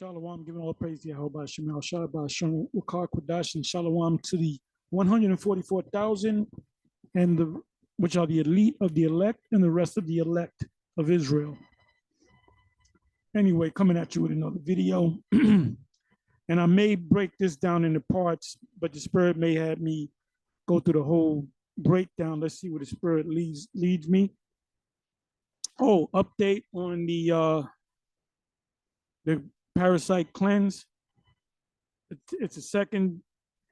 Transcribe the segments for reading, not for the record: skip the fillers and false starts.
Shalom, giving all praise to Yahawah, Shalom, Shalom, Qadash, and Shalom to the 144,000 and the which are the elite of the elect and the rest of the elect of Israel. Anyway, coming at you with another video. And I may break this down into parts, but the Spirit may have me go through the whole breakdown. Let's see where the Spirit leads me. Oh, update on the parasite cleanse. It's the second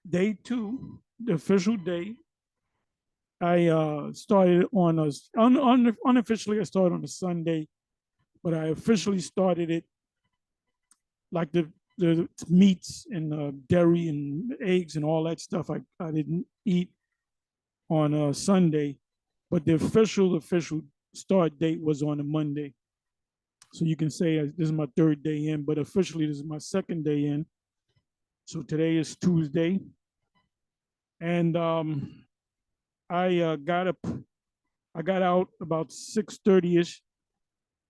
day too, the official day. I started on a unofficially I started on a Sunday, but I officially started it like the meats and dairy and eggs and all that stuff I didn't eat on a Sunday, but the official start date was on a Monday. So you can say this is my third day in, but officially this is my second day in. So today is Tuesday. And I got out about 6:30-ish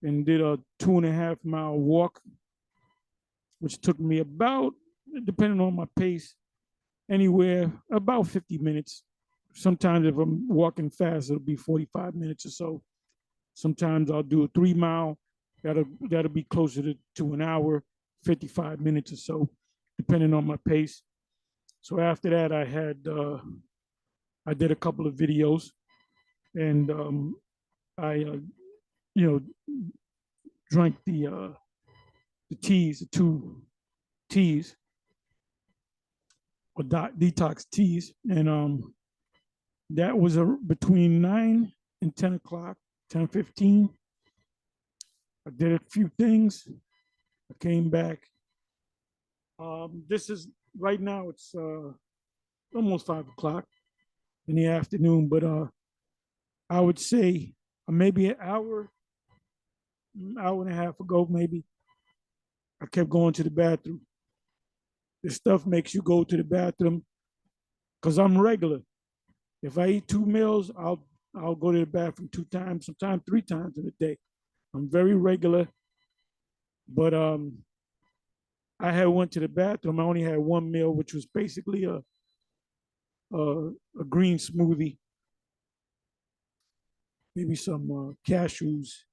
and did a 2.5 mile walk, which took me about, depending on my pace, anywhere about 50 minutes. Sometimes if I'm walking fast, it'll be 45 minutes or so. Sometimes I'll do a 3 mile. That'll be closer to an hour, 55 minutes or so, depending on my pace. So after that, I did a couple of videos, and I drank the teas, the 2 teas, or detox teas, and that was between 9 and 10 o'clock, 10:15. I did a few things. I came back. This is right now. It's almost 5 o'clock in the afternoon, but I would say maybe an hour and a half ago, maybe I kept going to the bathroom. This stuff makes you go to the bathroom because I'm regular. If I eat 2 meals, I'll go to the bathroom 2 times, sometimes 3 times in a day. I'm very regular, but I had went to the bathroom. I only had 1 meal, which was basically a green smoothie, maybe some cashews,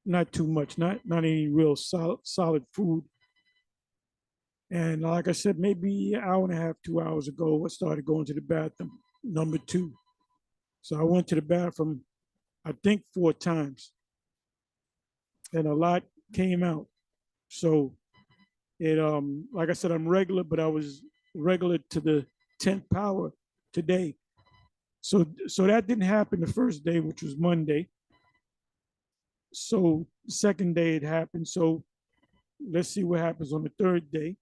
not too much, not any real solid food. And like I said, maybe an hour and a half, 2 hours ago, I started going to the bathroom, number 2. So I went to the bathroom, I think 4 times. And a lot came out. So it like I said, I'm regular, but I was regular to the 10th power today. So that didn't happen the first day, which was Monday. So the second day it happened. So let's see what happens on the third day.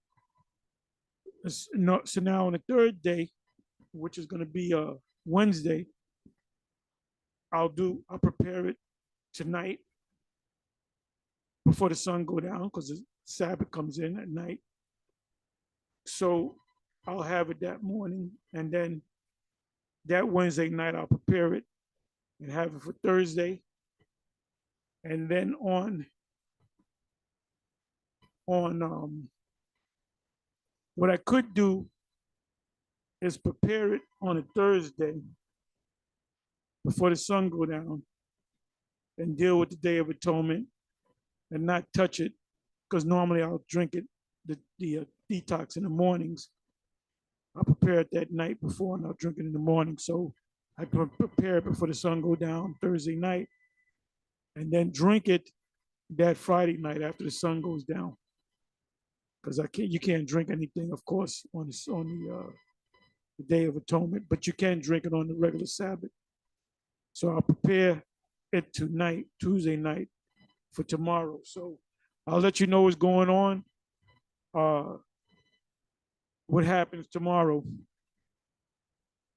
So now on the third day, which is going to be Wednesday, I'll prepare it tonight before the sun go down, because the Sabbath comes in at night. So I'll have it that morning, and then that Wednesday night I'll prepare it and have it for Thursday. And then on what I could do is prepare it on a Thursday before the sun go down and deal with the Day of Atonement and not touch it, because normally I'll drink it, the detox in the mornings. I'll prepare it that night before and I'll drink it in the morning. So I can prepare it before the sun go down Thursday night and then drink it that Friday night after the sun goes down. Because you can't drink anything, of course, on the Day of Atonement, but you can drink it on the regular Sabbath. So I'll prepare it tonight, Tuesday night, for tomorrow. So I'll let you know what's going on, what happens tomorrow.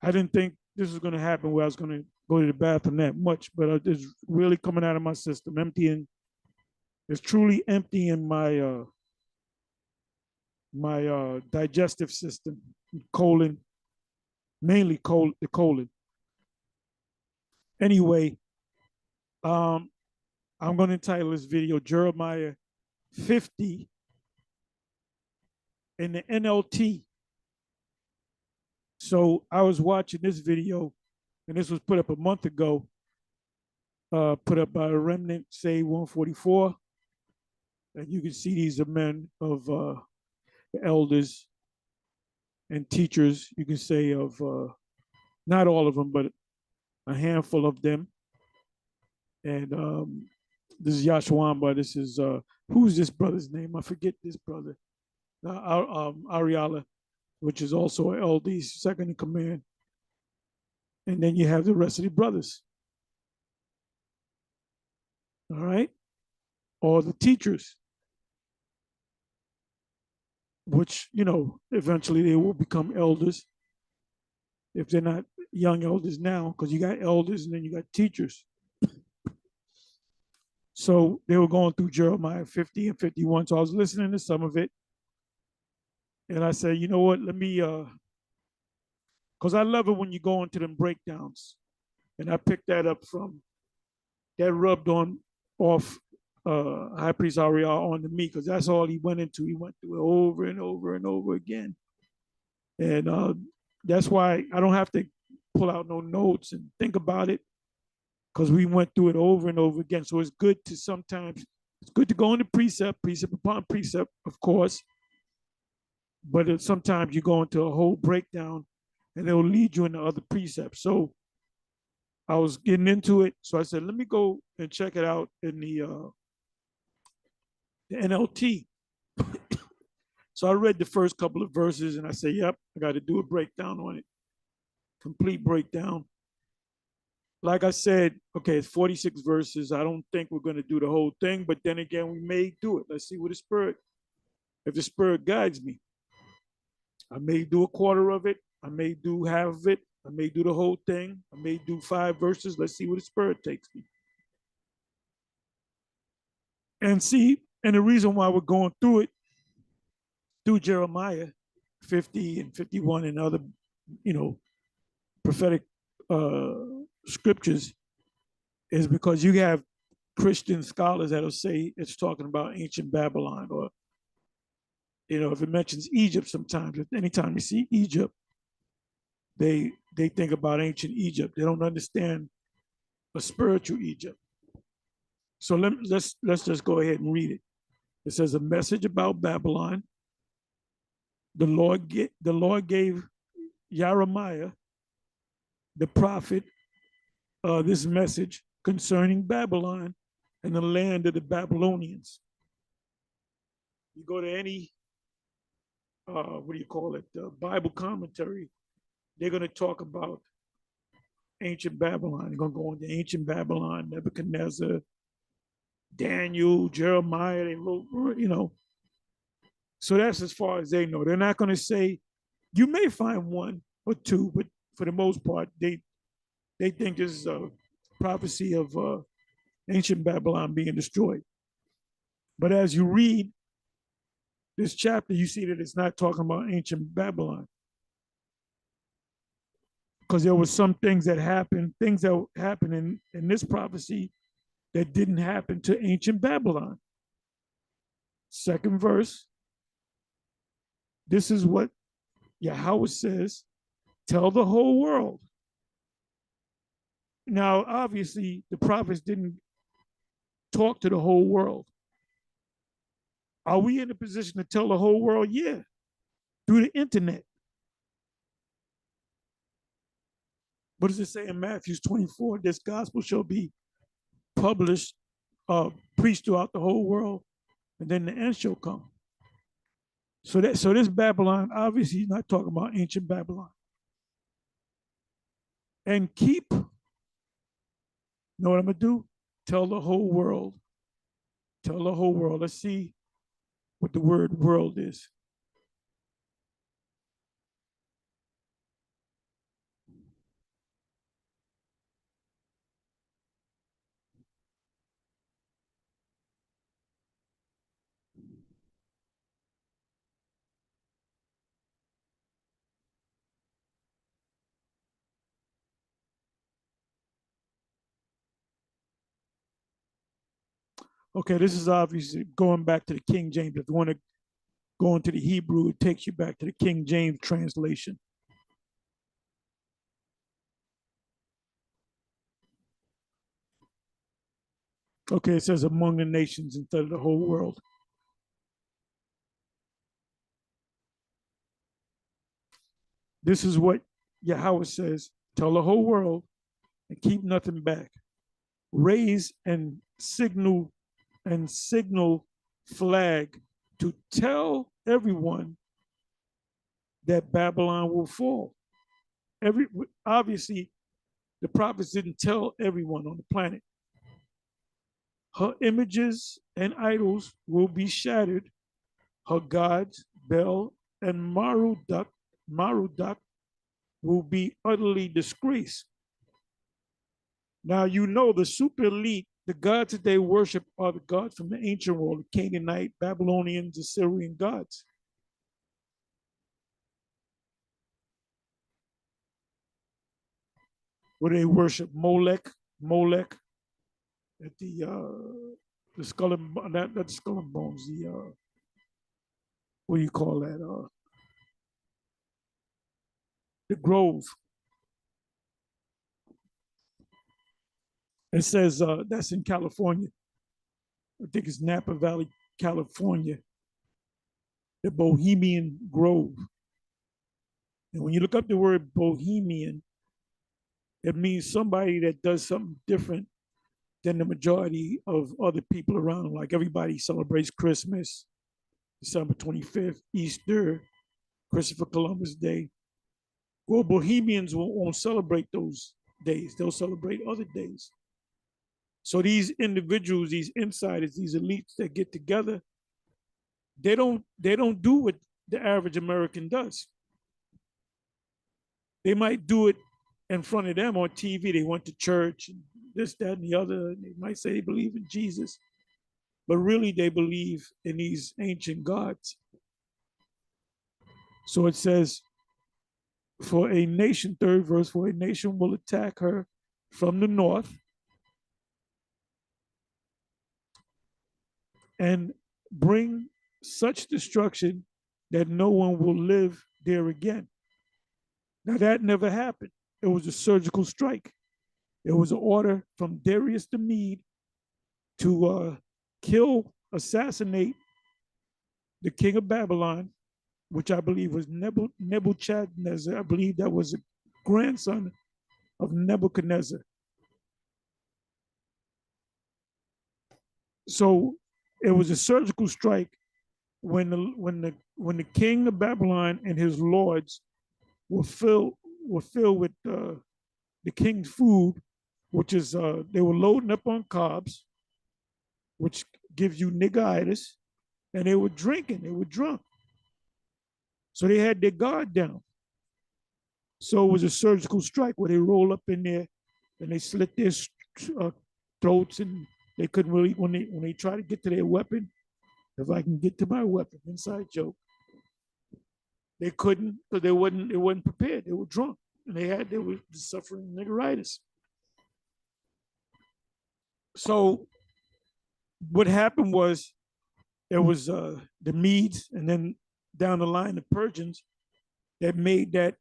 I didn't think this was going to happen where I was going to go to the bathroom that much, but it's really coming out of my system, it's truly emptying my my digestive system, colon, mainly the colon. Anyway, I'm going to entitle this video Jeremiah 50, and the NLT. So I was watching this video, and this was put up a month ago, put up by a remnant, say 144. And you can see these are men of the elders and teachers, you can say, of not all of them, but a handful of them. And this is Yahawah. This is, who's this brother's name? I forget this brother. Ariala, which is also an LD, second in command. And then you have the rest of the brothers. All right? Or the teachers, which, you know, eventually they will become elders if they're not young elders now, because you got elders and then you got teachers. So they were going through Jeremiah 50 and 51. So I was listening to some of it. And I said, you know what, let me, because I love it when you go into them breakdowns. And I picked that up from, that rubbed on off High Priest Ariel onto me, because that's all he went into. He went through it over and over and over again. And that's why I don't have to pull out no notes and think about it, because we went through it over and over again. So it's good to sometimes, it's good to go into precept, precept upon precept, of course. But sometimes you go into a whole breakdown and it'll lead you into other precepts. So I was getting into it. So I said, let me go and check it out in the NLT. So I read the first couple of verses and I said, yep, I got to do a breakdown on it. Complete breakdown. Like I said, okay, it's 46 verses. I don't think we're going to do the whole thing, but then again, we may do it. Let's see what the Spirit, if the Spirit guides me. I may do a quarter of it. I may do half of it. I may do the whole thing. I may do 5 verses. Let's see where the Spirit takes me. And see, and the reason why we're going through it, through Jeremiah 50 and 51 and other, you know, prophetic scriptures, is because you have Christian scholars that'll say it's talking about ancient Babylon, or, you know, if it mentions Egypt sometimes, if anytime you see Egypt, they think about ancient Egypt. They don't understand a spiritual Egypt. So let's just go ahead and read it. It says, a message about Babylon. The Lord gave Jeremiah, the prophet, this message concerning Babylon and the land of the Babylonians. You go to any, what do you call it, Bible commentary, they're going to talk about ancient Babylon. They're going to go into ancient Babylon, Nebuchadnezzar, Daniel, Jeremiah, they wrote, you know. So that's as far as they know. They're not going to say, you may find one or two, but for the most part, they think this is a prophecy of ancient Babylon being destroyed. But as you read this chapter, you see that it's not talking about ancient Babylon, because there were some things that happened in this prophecy that didn't happen to ancient Babylon. Second verse, this is what Yahawah says, tell the whole world. Now, obviously, the prophets didn't talk to the whole world. Are we in a position to tell the whole world? Yeah, through the internet. What does it say in Matthew 24? This gospel shall be published, preached throughout the whole world, and then the end shall come. So this Babylon, obviously, he's not talking about ancient Babylon. And keep, you know what I'm gonna do? Tell the whole world. Tell the whole world. Let's see what the word world is. Okay, this is obviously going back to the King James. If you want to Going to the Hebrew, it takes you back to the King James translation. Okay, it says among the nations instead of the whole world. This is what Yahawah says, tell the whole world and keep nothing back. Raise and signal flag to tell everyone that Babylon will fall. Obviously, the prophets didn't tell everyone on the planet. Her images and idols will be shattered. Her gods, Bel and Marduk, will be utterly disgraced. Now, you know the super elite, the gods that they worship are the gods from the ancient world, the Canaanite, Babylonians, Assyrian gods. Where they worship Molech at the skull and not the skull and bones, the what do you call that? The grove. It says that's in California. I think it's Napa Valley, California. The Bohemian Grove. And when you look up the word Bohemian, it means somebody that does something different than the majority of other people around. Like everybody celebrates Christmas, December 25th, Easter, Christopher Columbus Day. Well, Bohemians won't celebrate those days. They'll celebrate other days. So these individuals, these insiders, these elites that get together, they don't do what the average American does. They might do it in front of them on TV. They went to church and this, that, and the other. They might say they believe in Jesus, but really they believe in these ancient gods. So it says, for a nation, third verse, for a nation will attack her from the north and bring such destruction that no one will live there again. Now that never happened. It was a surgical strike. It was an order from Darius the Mede to assassinate the king of Babylon, which I believe was Nebuchadnezzar. I believe that was a grandson of Nebuchadnezzar. So it was a surgical strike when the king of Babylon and his lords were filled with the king's food, which is they were loading up on carbs, which gives you niggeritis, and they were drinking, they were drunk. So they had their guard down. So it was a surgical strike where they roll up in there and they slit their throats, and they couldn't really, when they try to get to their weapon, if I can get to my weapon, inside joke, they couldn't because they wasn't prepared. They were drunk and they were suffering niggeritis. So what happened was there was the Medes and then down the line the Persians that made that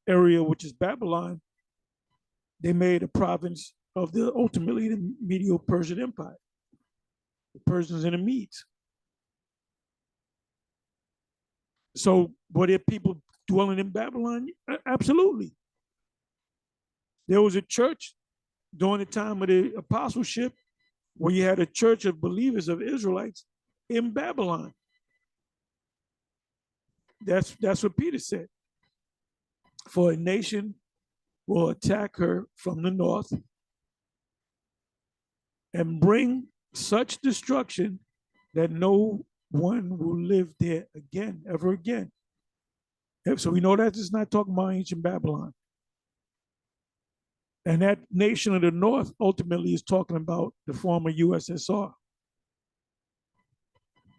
area, which is Babylon, they made a province of ultimately the Medo-Persian Empire, the Persians and the Medes. So were there people dwelling in Babylon? Absolutely. There was a church during the time of the apostleship where you had a church of believers of Israelites in Babylon. That's what Peter said. For a nation will attack her from the north and bring such destruction that no one will live there again, ever again. So we know that it's not talking about ancient Babylon. And that nation of the north ultimately is talking about the former USSR.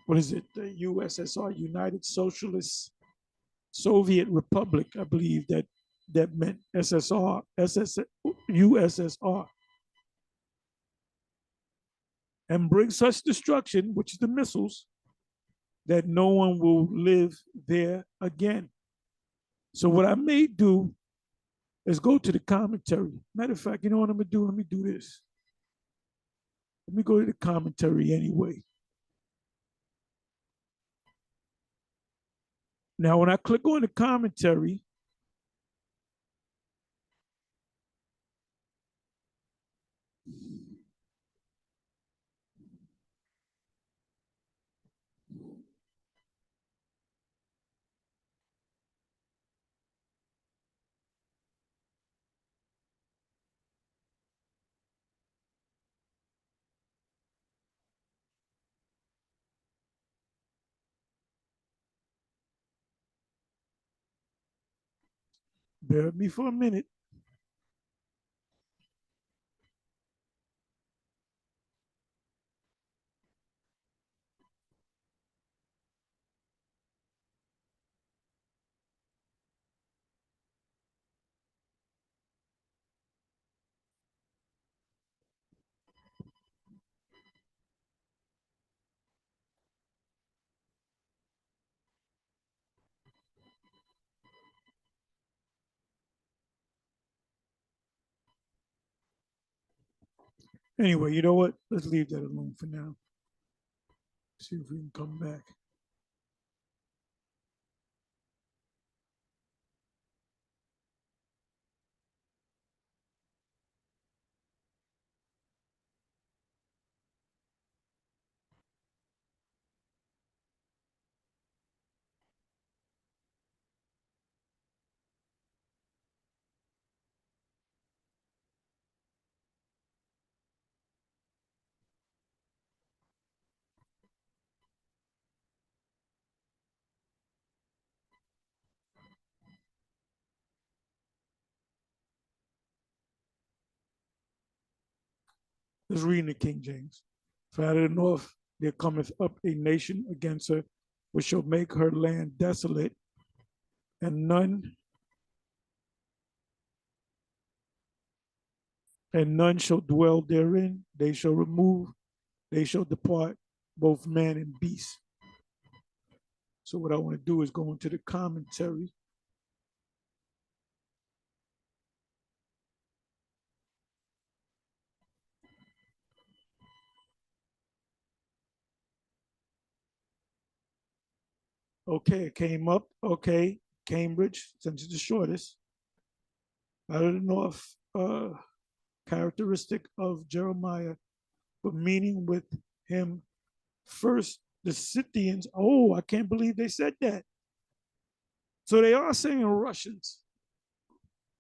What is it? The USSR, United Socialist Soviet Republic, I believe that meant USSR. And bring such destruction, which is the missiles, that no one will live there again. So what I may do is go to the commentary. Matter of fact, you know what I'm gonna do? Let me do this. Let me go to the commentary anyway. Now, when I click on the commentary, bear with me for a minute. Anyway, you know what? Let's leave that alone for now. See if we can come back. Let's read in the King James. For out of the north there cometh up a nation against her, which shall make her land desolate, and none shall dwell therein. They shall remove, they shall depart, both man and beast. So what I want to do is go into the commentary. Okay, it came up. Okay, Cambridge, since it's the shortest. Out of the north, characteristic of Jeremiah, but meaning with him first, the Scythians. Oh, I can't believe they said that. So they are saying Russians.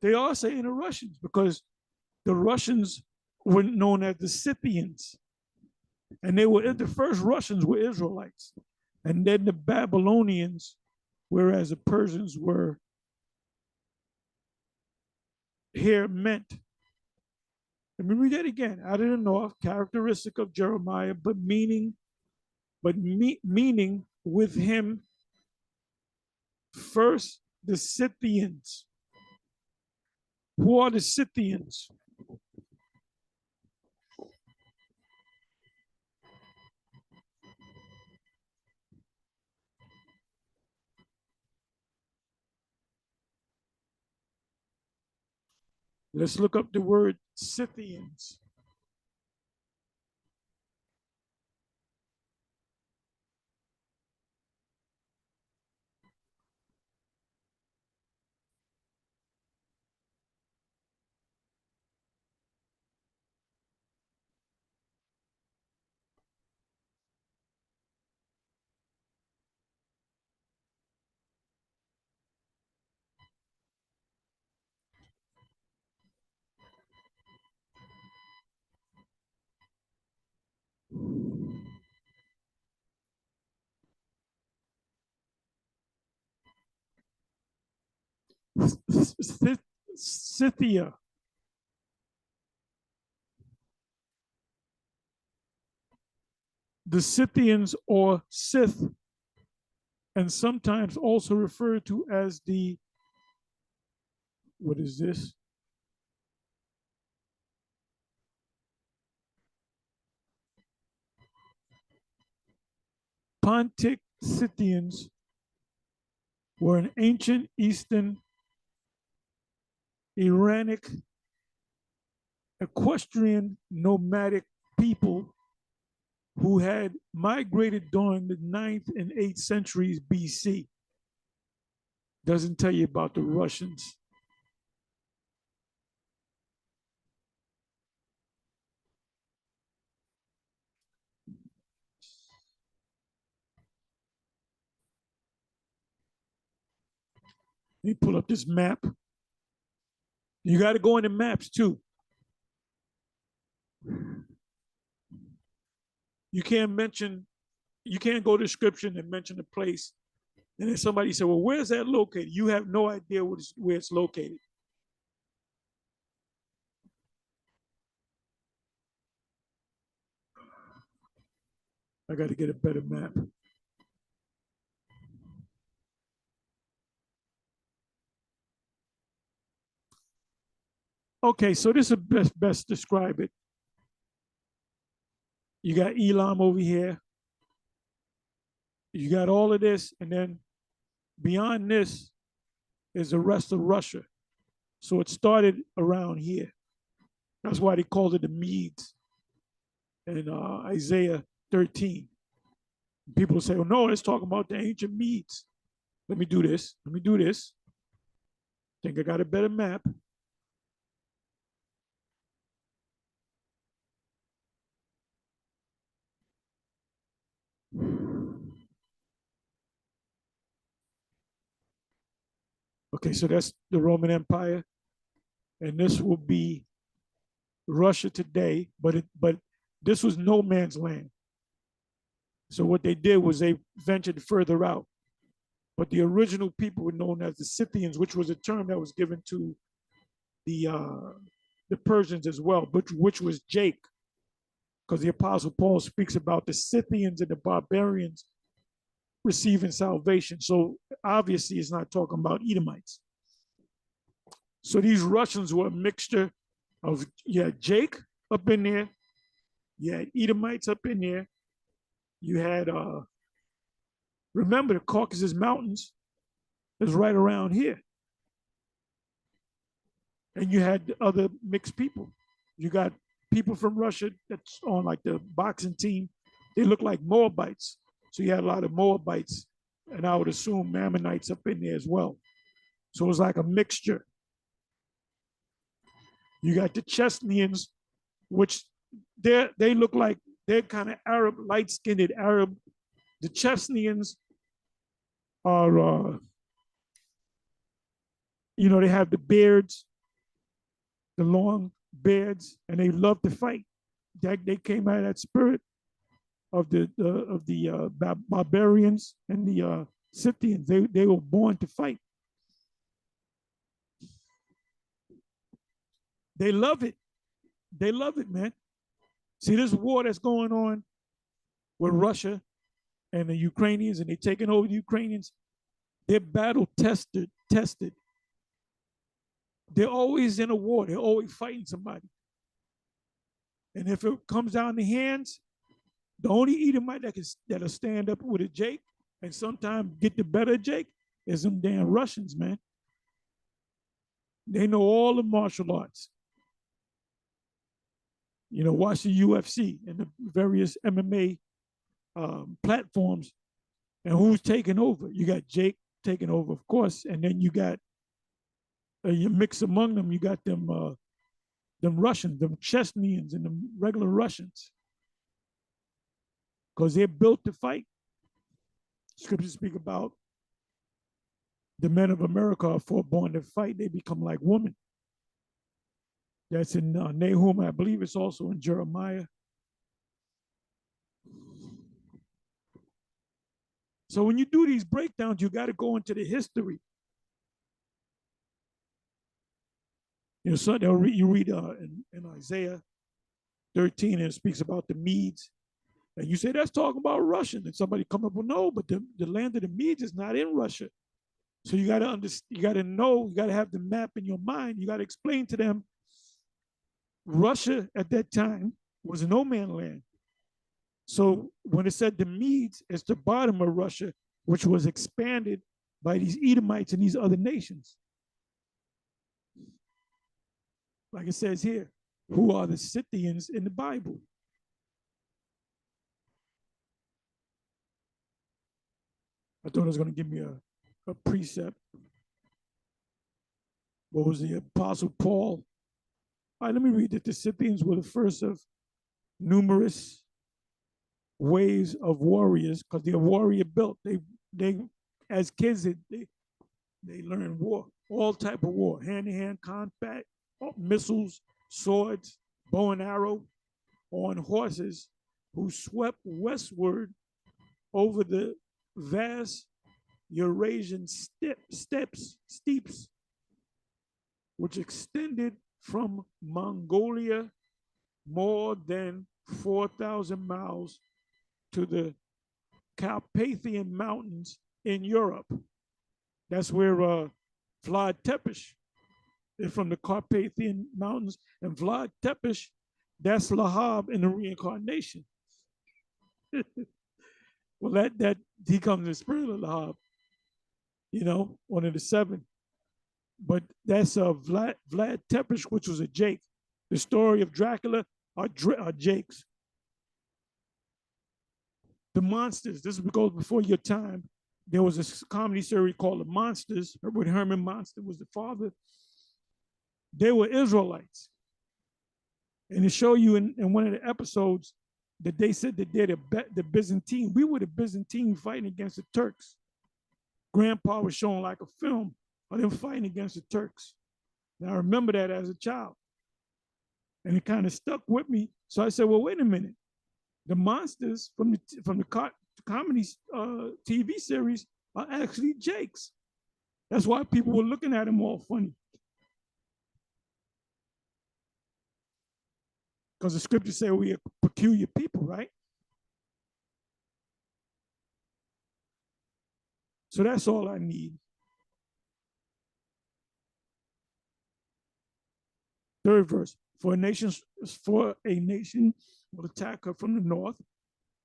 They are saying the Russians because the Russians were known as the Scythians. And they were the first Russians were Israelites. And then the Babylonians, whereas the Persians were here meant. Let me read that again. Out of the north, characteristic of Jeremiah, but meaning with him first the Scythians. Who are the Scythians? Let's look up the word Scythians. Scythia. The Scythians or Scyth, and sometimes also referred to as the, what is this? Pontic Scythians were an ancient Eastern Iranic equestrian nomadic people who had migrated during the 9th and 8th centuries BC. Doesn't tell you about the Russians. Let me pull up this map. You got to go into maps too. You can't go to description and mention a place. And then somebody said, well, where's that located? You have no idea where it's located. I got to get a better map. Okay, so this is best describe it. You got Elam over here. You got all of this, and then beyond this is the rest of Russia. So it started around here. That's why they called it the Medes in Isaiah 13. People say, oh no, it's talking about the ancient Medes. Let me do this. Let me do this. Think I got a better map. Okay, so that's the Roman Empire, and this will be Russia today, but this was no man's land. So what they did was they ventured further out. But the original people were known as the Scythians, which was a term that was given to the Persians as well, which was Jake, because the Apostle Paul speaks about the Scythians and the barbarians receiving salvation. So obviously it's not talking about Edomites. So these Russians were a mixture of, you had Jake up in there, you had Edomites up in there, you had, remember the Caucasus Mountains is right around here. And you had other mixed people. You got people from Russia that's on like the boxing team. They look like Moabites. So you had a lot of Moabites, and I would assume Ammonites up in there as well. So it was like a mixture. You got the Chesnians, which they look like they're kind of Arab, light-skinned Arab. The Chesnians are, they have the beards, the long beards, and they love to fight. They came out of that spirit of the barbarians and the Scythians. They were born to fight. They love it. They love it, man. See, this war that's going on with Russia and the Ukrainians, and they're taking over the Ukrainians. They're battle tested. They're always in a war. They're always fighting somebody. And if it comes down to hands, the only Edomite that'll stand up with a Jake and sometimes get the better Jake is them damn Russians, man. They know all the martial arts. Watch the UFC and the various MMA platforms, and who's taking over? You got Jake taking over, of course, and then you got you mix among them. You got them Russians, them Chesnians, and them regular Russians, because they're built to fight. Scriptures speak about the men of America are born to fight. They become like women. That's in Nahum. I believe it's also in Jeremiah. So when you do these breakdowns, you got to go into the history. So you read in Isaiah 13, and it speaks about the Medes. And you say, that's talking about Russian. And somebody come up with, no, but the land of the Medes is not in Russia. So you got to understand, you got to know, you got to have the map in your mind. You got to explain to them, Russia at that time was no man's land. So when it said the Medes, it's the bottom of Russia, which was expanded by these Edomites and these other nations. Like it says here, who are the Scythians in the Bible. I thought it was going to give me a precept. What was the Apostle Paul? All right, let me read that the Scythians were the first of numerous waves of warriors, because they're warrior built. They as kids they learned war, all type of war, hand-to-hand combat, missiles, swords, bow and arrow, on horses, who swept westward over the vast Eurasian steppes, which extended from Mongolia more than 4,000 miles to the Carpathian Mountains in Europe. That's where Vlad Tepes is from, the Carpathian Mountains. And Vlad Tepes, that's Lahab in the reincarnation. Well, that he comes in the spirit of Lahab, you know, one of the seven. But that's Vlad Tepes, which was a Jake. The story of Dracula are Jakes. The Monsters, this goes before your time. There was a comedy series called The Monsters, with Herman Monster was the father. They were Israelites. And to show you in one of the episodes that they said that they're the Byzantine. We were the Byzantine fighting against the Turks. Grandpa was showing like a film of them fighting against the Turks. Now I remember that as a child. And it kind of stuck with me. So I said, well, wait a minute. The monsters from the comedy TV series are actually Jakes. That's why people were looking at him all funny. Because the scriptures say we are peculiar people, right? So that's all I need. Third verse. For a nation will attack her from the north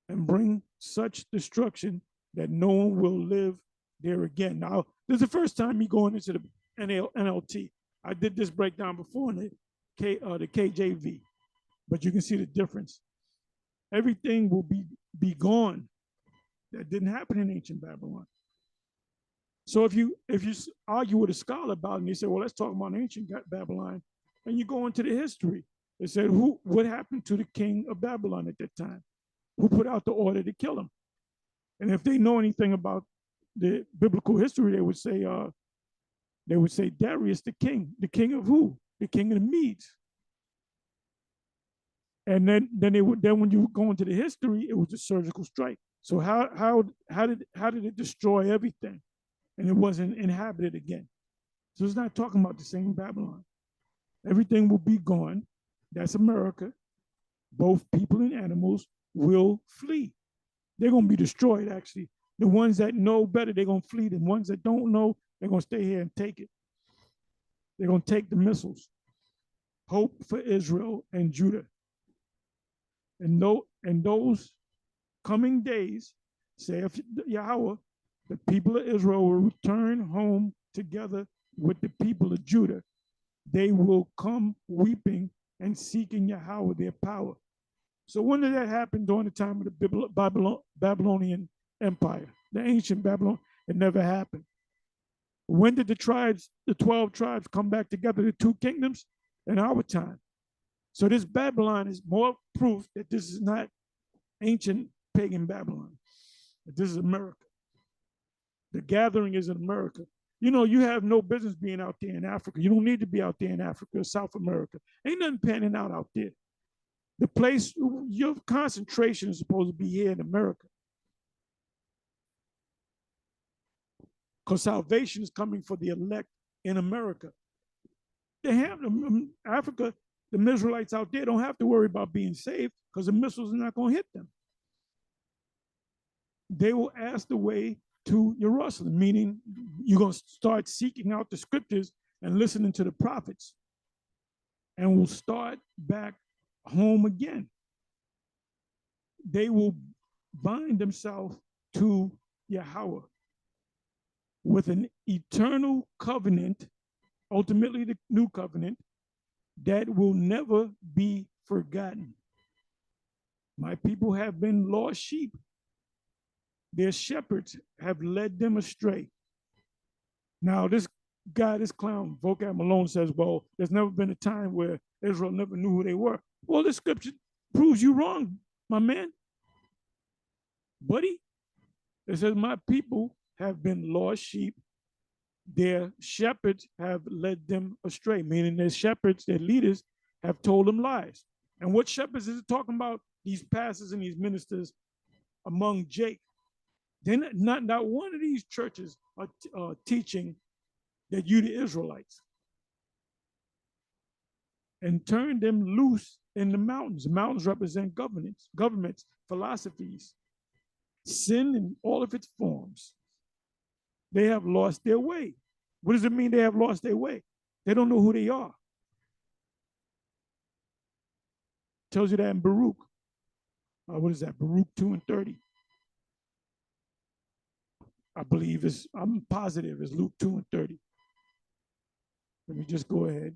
and bring such destruction that no one will live there again. Now, this is the first time me going into the NLT. I did this breakdown before in the KJV, but you can see the difference. Everything will be gone. That didn't happen in ancient Babylon. So if you argue with a scholar about it and they say, well, let's talk about ancient Babylon, and you go into the history, they said, what happened to the king of Babylon at that time? Who put out the order to kill him? And if they know anything about the biblical history, they would say Darius the king of who? The king of the Medes. And then when you go into the history, it was a surgical strike. So how did it destroy everything? And it wasn't inhabited again. So it's not talking about the same Babylon. Everything will be gone. That's America. Both people and animals will flee. They're going to be destroyed, actually. The ones that know better, they're going to flee. The ones that don't know, they're going to stay here and take it. They're going to take the missiles. Hope for Israel and Judah. And those coming days, saith Yahawah, the people of Israel will return home together with the people of Judah. They will come weeping and seeking Yahawah, their power. So when did that happen? During the time of the Babylonian Empire, the ancient Babylon? It never happened. When did the 12 tribes come back together, the two kingdoms? In our time. So this Babylon is more proof that this is not ancient pagan Babylon. That this is America. The gathering is in America. You know, you have no business being out there in Africa. You don't need to be out there in Africa or South America. Ain't nothing panning out there. The place, your concentration is supposed to be here in America. Because salvation is coming for the elect in America. They have Africa, the Israelites out there don't have to worry about being saved because the missiles are not going to hit them. They will ask the way to Jerusalem, meaning you're going to start seeking out the scriptures and listening to the prophets. And we'll start back home again. they will bind themselves to Yahawah with an eternal covenant, ultimately the new covenant, that will never be forgotten. My people have been lost sheep. Their shepherds have led them astray. Now, this guy, this clown, Vocab Malone, says, well, there's never been a time where Israel never knew who they were. Well, this scripture proves you wrong, my man. Buddy, it says, my people have been lost sheep. Their shepherds have led them astray, meaning their shepherds, their leaders, have told them lies. And what shepherds is it talking about? These pastors and these ministers among Jake. Then not one of these churches are teaching that you the Israelites, and turn them loose in the mountains. The mountains represent governments, philosophies, sin in all of its forms. They have lost their way. What does it mean they have lost their way? They don't know who they are. Tells you that in Baruch. What is that? Baruch 2:30. I believe I'm positive it's Luke 2:30. Let me just go ahead.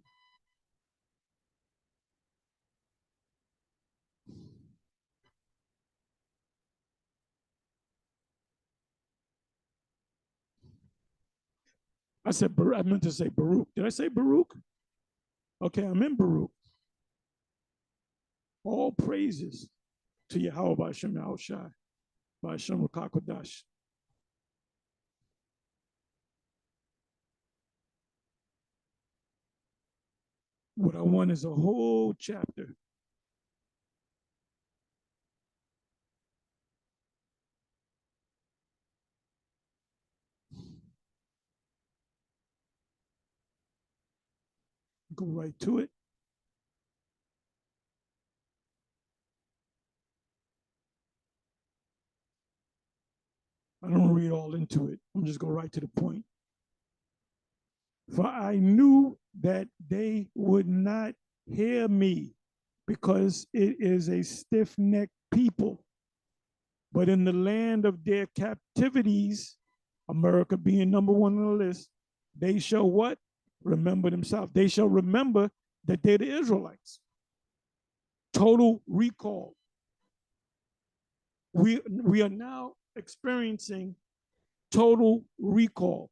I meant to say Baruch. Did I say Baruch? Okay, I'm in Baruch. All praises to Yahawah by Shem Yahawashi, by Shem Qadash. What I want is a whole chapter. Go right to it. I don't read all into it. I'm just go right to the point. For I knew that they would not hear me, because it is a stiff-necked people. But in the land of their captivities, America being number one on the list, they shall what? Remember themselves. They shall remember that they're the Israelites. Total recall. We are now experiencing total recall.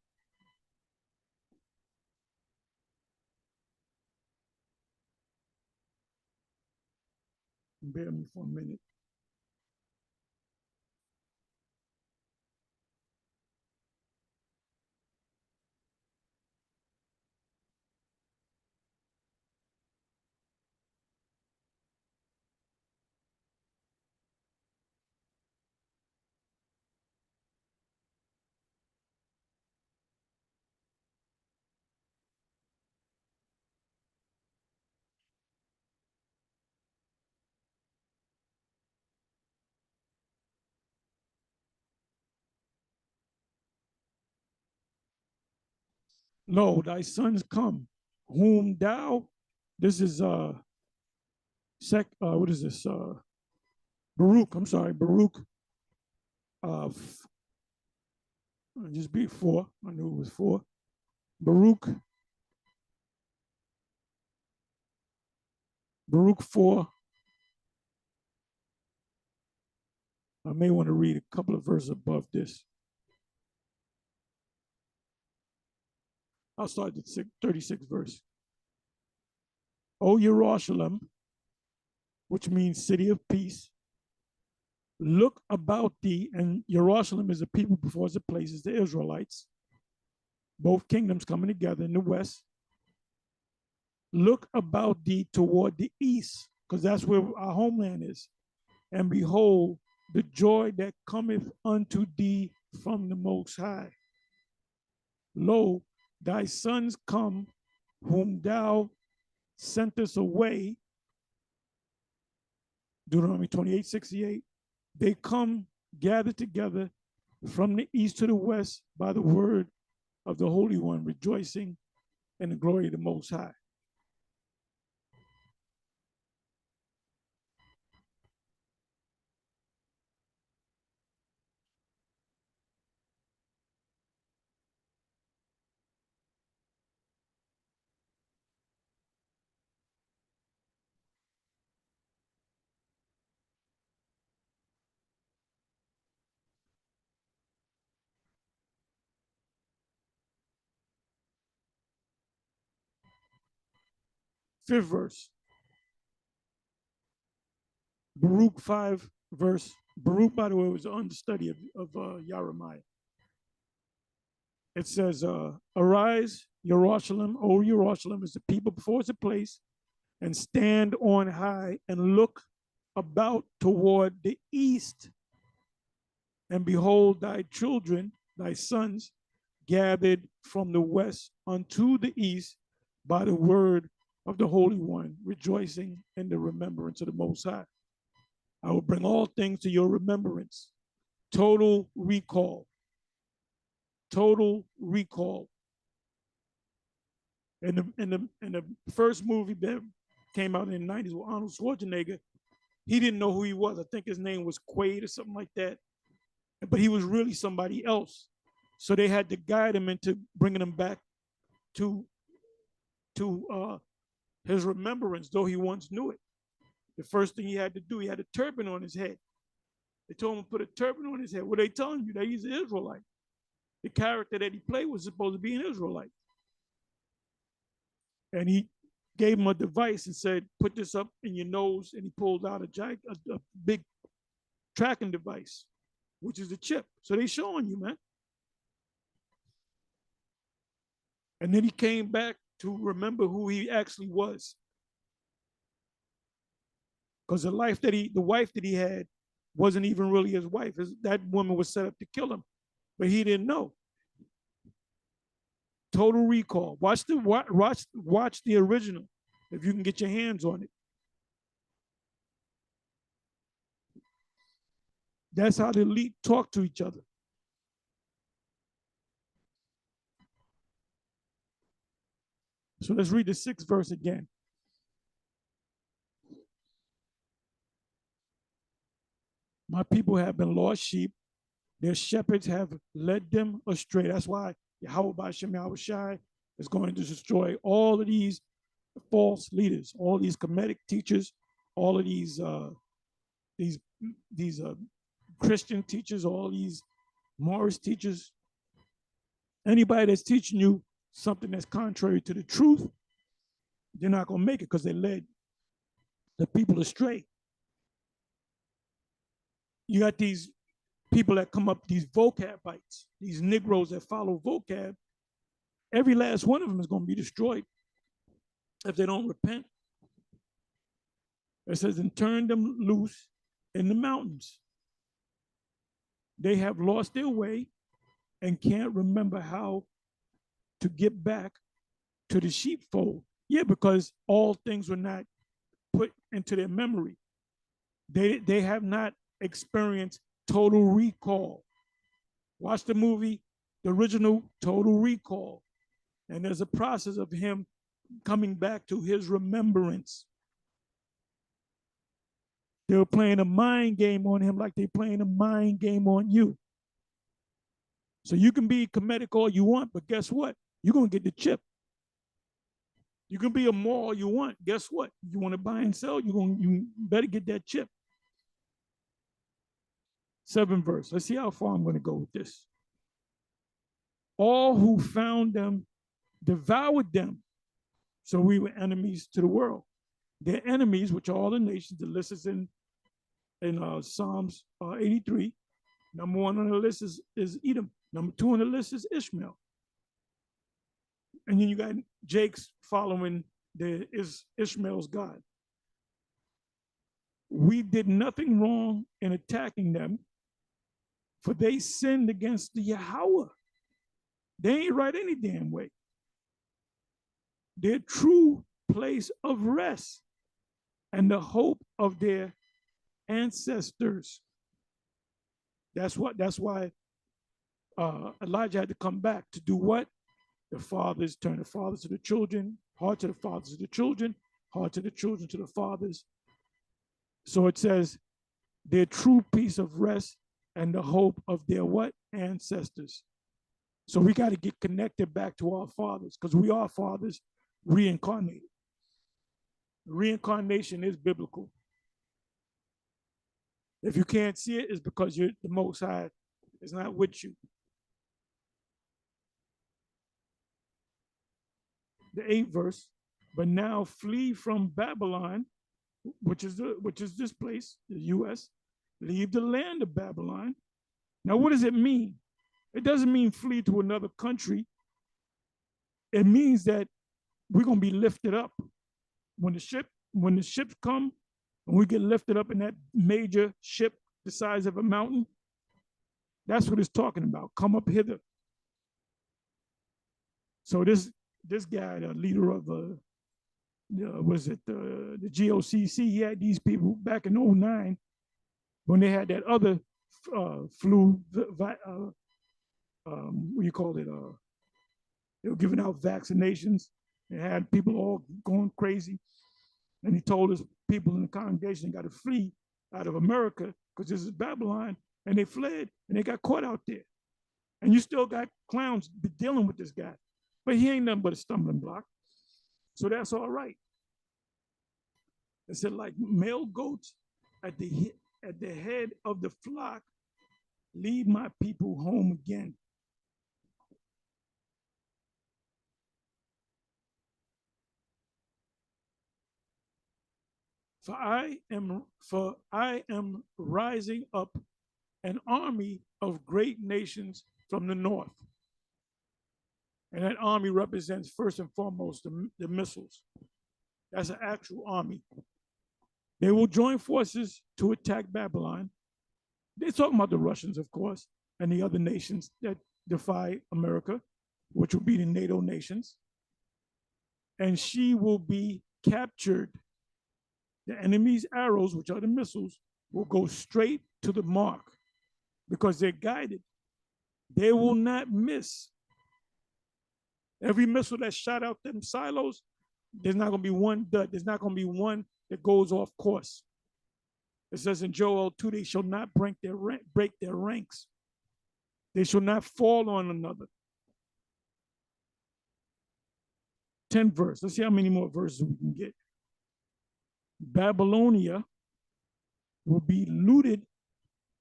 Bear me for a minute. Lo, thy sons come, whom thou, this is what is this? Baruch, I'm sorry, Baruch just be 4. I knew it was 4. Baruch 4. I may want to read a couple of verses above this. I'll start at the 36th verse. O Jerusalem, which means city of peace, look about thee, and Jerusalem is a people before it's a place, it's the Israelites. Both kingdoms coming together in the west. Look about thee toward the east, because that's where our homeland is. And behold, the joy that cometh unto thee from the Most High. Lo, thy sons come, whom thou sentest away. Deuteronomy 28:68. They come gathered together from the east to the west by the word of the Holy One, rejoicing in the glory of the Most High. 5th verse. Baruch 5 verse. Baruch, by the way, was the understudy of Jeremiah. It says, arise, Jerusalem, O Jerusalem, as the people before its place, and stand on high and look about toward the east. And behold, thy children, thy sons, gathered from the west unto the east by the word of the Holy One, rejoicing in the remembrance of the Most High. I will bring all things to your remembrance. Total recall. Total recall. In the first movie that came out in the 90s with Arnold Schwarzenegger, he didn't know who he was. I think his name was Quaid or something like that. But he was really somebody else. So they had to guide him into bringing him back to his remembrance, though he once knew it. The first thing he had to do, he had a turban on his head. They told him to put a turban on his head. What are they telling you? That he's an Israelite. The character that he played was supposed to be an Israelite. And he gave him a device and said, put this up in your nose. And he pulled out a big tracking device, which is a chip. So they showing you, man. And then he came back to remember who he actually was. Because the wife that he had wasn't even really his wife. That woman was set up to kill him, but he didn't know. Total recall. Watch the original if you can get your hands on it. That's how the elite talk to each other. So let's read the 6th verse again. My people have been lost sheep. Their shepherds have led them astray. That's why Yahawah Yahawashi is going to destroy all of these false leaders, all these Kemetic teachers, all of these Christian teachers, all these Morris teachers. Anybody that's teaching you something that's contrary to the truth, they're not going to make it because they led the people astray. You got these people that come up, these vocabites, these Negroes that follow vocab. Every last one of them is going to be destroyed if they don't repent. It says, and turn them loose in the mountains. They have lost their way and can't remember how to get back to the sheepfold. Yeah, because all things were not put into their memory. They have not experienced total recall. Watch the movie, the original Total Recall. And there's a process of him coming back to his remembrance. They were playing a mind game on him like they're playing a mind game on you. So you can be Kemetic all you want, but guess what? You're going to get the chip. You can be a more all you want. Guess what? You want to buy and sell, you better get that chip. 7th verse. Let's see how far I'm going to go with this. All who found them devoured them. So we were enemies to the world. Their enemies, which are all the nations, the list is in Psalms 83. Number 1 on the list is Edom. Number 2 on the list is Ishmael. And then you got Jake's following Ishmael's God. We did nothing wrong in attacking them, for they sinned against the Yahawah. They ain't right any damn way. Their true place of rest and the hope of their ancestors. That's why Elijah had to come back to do what? The fathers turn the fathers to the children, heart to the fathers to the children, heart to the children to the fathers. So it says their true peace of rest and the hope of their what? Ancestors. So we got to get connected back to our fathers because we are fathers reincarnated. Reincarnation is biblical. If you can't see it, it's because the Most High is not with you. The 8th verse, but now flee from Babylon, which is this place, the U.S., leave the land of Babylon. Now, what does it mean? It doesn't mean flee to another country. It means that we're going to be lifted up. When the ships come, and we get lifted up in that major ship the size of a mountain, that's what it's talking about. Come up hither. So this guy, the leader of the GOCC, he had these people back in 2009 when they had that other flu, what do you call it? They were giving out vaccinations. They had people all going crazy. And he told us people in the congregation got to flee out of America because this is Babylon. And they fled and they got caught out there. And you still got clowns dealing with this guy. But he ain't nothing but a stumbling block. So that's all right. It said, like male goats at the head of the flock, lead my people home again. For I am rising up an army of great nations from the north. And that army represents first and foremost the missiles. That's an actual army. They will join forces to attack Babylon. They're talking about the Russians, of course, and the other nations that defy America, which will be the NATO nations. And she will be captured. The enemy's arrows, which are the missiles, will go straight to the mark because they're guided. They will not miss. Every missile that shot out them silos, there's not going to be one dud. There's not going to be one that goes off course. It says in Joel 2, they shall not break their ranks. They shall not fall on another. 10th verse. Let's see how many more verses we can get. Babylonia will be looted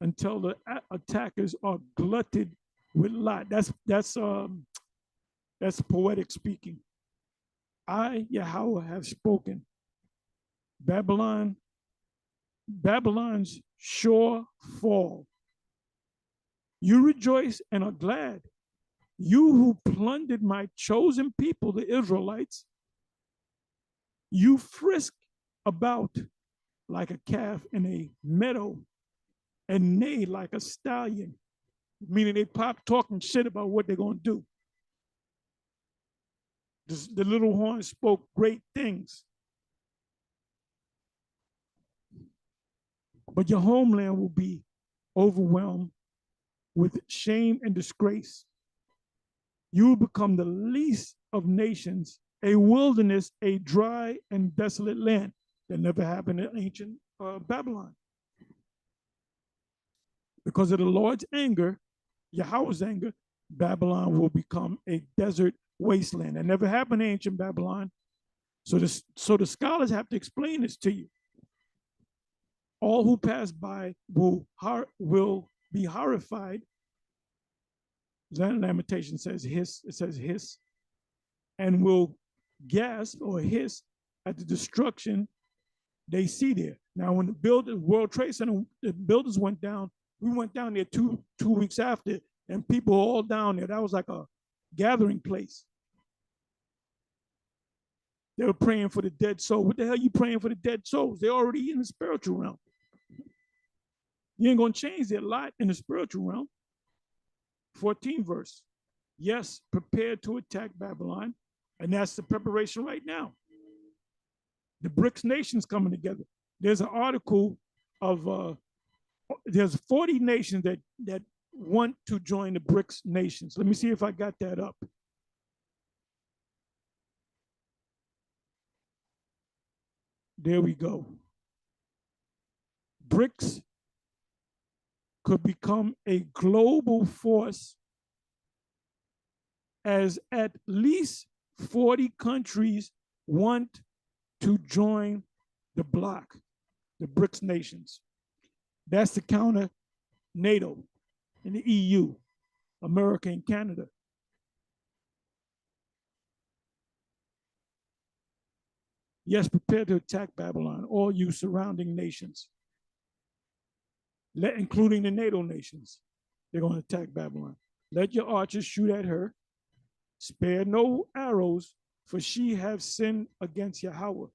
until the attackers are glutted with lot. That's poetic speaking. I, Yahawah, have spoken. Babylon's sure fall. You rejoice and are glad. You who plundered my chosen people, the Israelites, you frisk about like a calf in a meadow and neigh like a stallion, meaning they pop talking shit about what they're going to do. The little horn spoke great things. But your homeland will be overwhelmed with shame and disgrace. You will become the least of nations, a wilderness, a dry and desolate land. That never happened in ancient Babylon. Because of the Lord's anger, Yahawah's anger, Babylon will become a desert wasteland. That never happened in ancient Babylon. So the scholars have to explain this to you. All who pass by will be horrified. Lamentation says hiss, it says hiss, and will gasp or hiss at the destruction they see there. Now, when the World Trade Center, the buildings went down, we went down there two weeks after, and people were all down there. That was like a gathering place. They were praying for the dead soul. What the hell are you praying for the dead souls? They're already in the spiritual realm. You ain't going to change their lot in the spiritual realm. 14th verse. Yes, prepare to attack Babylon. And that's the preparation right now. The BRICS nations coming together. There's an article of, there's 40 nations that want to join the BRICS nations. Let me see if I got that up. There we go. BRICS could become a global force as at least 40 countries want to join the bloc, the BRICS nations. That's to counter NATO and the EU, America and Canada. Yes, prepare to attack Babylon, all you surrounding nations, including the NATO nations. They're going to attack Babylon. Let your archers shoot at her. Spare no arrows, for she have sinned against Yahawah.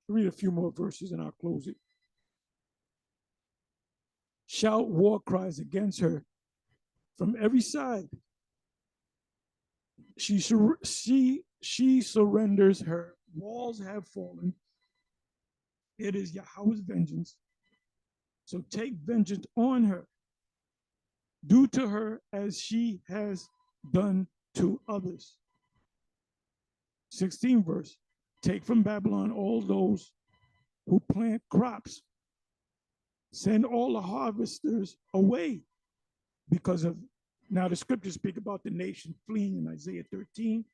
Read a few more verses and I'll close it. Shout war cries against her from every side. She surrenders, her walls have fallen. It is Yahawah's vengeance. So take vengeance on her. Do to her as she has done to others. 16th verse. Take from Babylon all those who plant crops. Send all the harvesters away because of, now the scriptures speak about the nation fleeing in Isaiah 13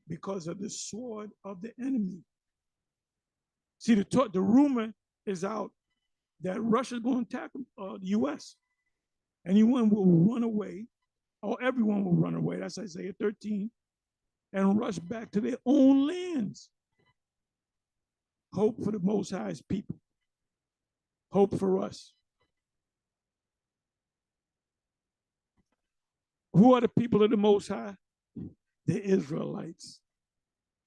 because of the sword of the enemy. See, the rumor is out that Russia's going to attack the U.S. Anyone will run away, or everyone will run away. That's Isaiah 13, and rush back to their own lands. Hope for the Most High's people. Hope for us. Who are the people of the Most High? The Israelites.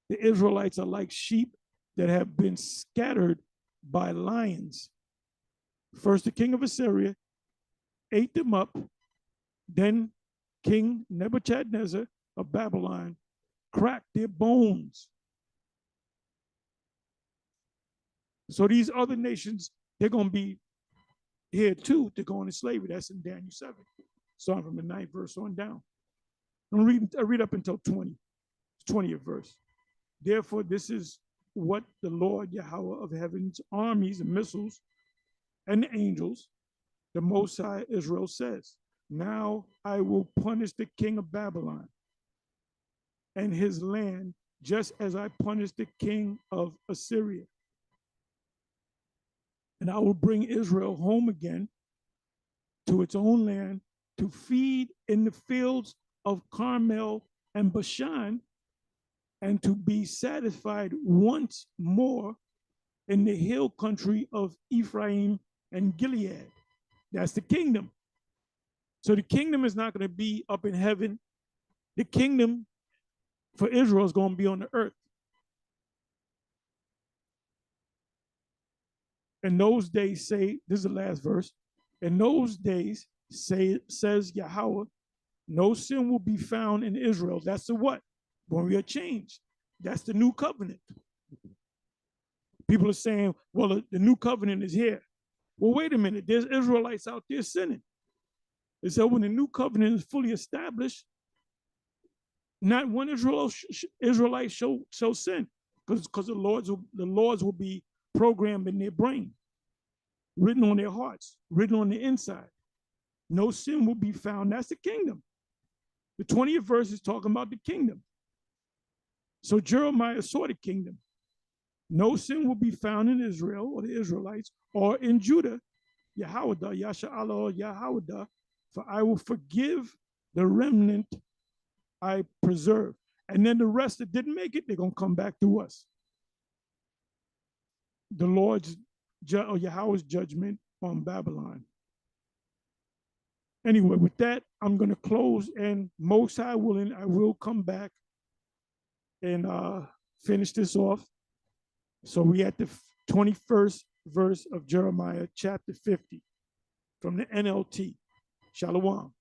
The Israelites are like sheep that have been scattered by lions. First, the king of Assyria ate them up. Then King Nebuchadnezzar of Babylon cracked their bones. So these other nations, they're going to be here too to go into slavery. That's in Daniel 7, starting from the 9th verse on down. I read up until 20th verse. Therefore, this is what the Lord Yahawah of heaven's armies and missiles and the angels, the Most High Israel says, now I will punish the king of Babylon and his land just as I punished the king of Assyria. And I will bring Israel home again to its own land to feed in the fields of Carmel and Bashan and to be satisfied once more in the hill country of Ephraim and Gilead. That's the kingdom. So the kingdom is not going to be up in heaven. The kingdom for Israel is going to be on the earth. In those days say, this is the last verse, in those days says Yahawah, no sin will be found in Israel. That's the what? When we are changed. That's the new covenant. People are saying, well, the new covenant is here. Well, wait a minute. There's Israelites out there sinning. It said when the new covenant is fully established, not one Israelite shall sin, because the laws will be programmed in their brain, written on their hearts, written on the inside. No sin will be found. That's the kingdom. The 20th verse is talking about the kingdom. So Jeremiah saw the kingdom. No sin will be found in Israel or the Israelites or in Judah, Yahawadah, Yasha'Allah, or Yahawadah, for I will forgive the remnant I preserve. And then the rest that didn't make it, they're going to come back to us. The Lord's or Yahweh's judgment on Babylon. Anyway, with that, I'm going to close, and most high willing, I will come back and finish this off. So we at the 21st verse of Jeremiah chapter 50 from the NLT. Shalom.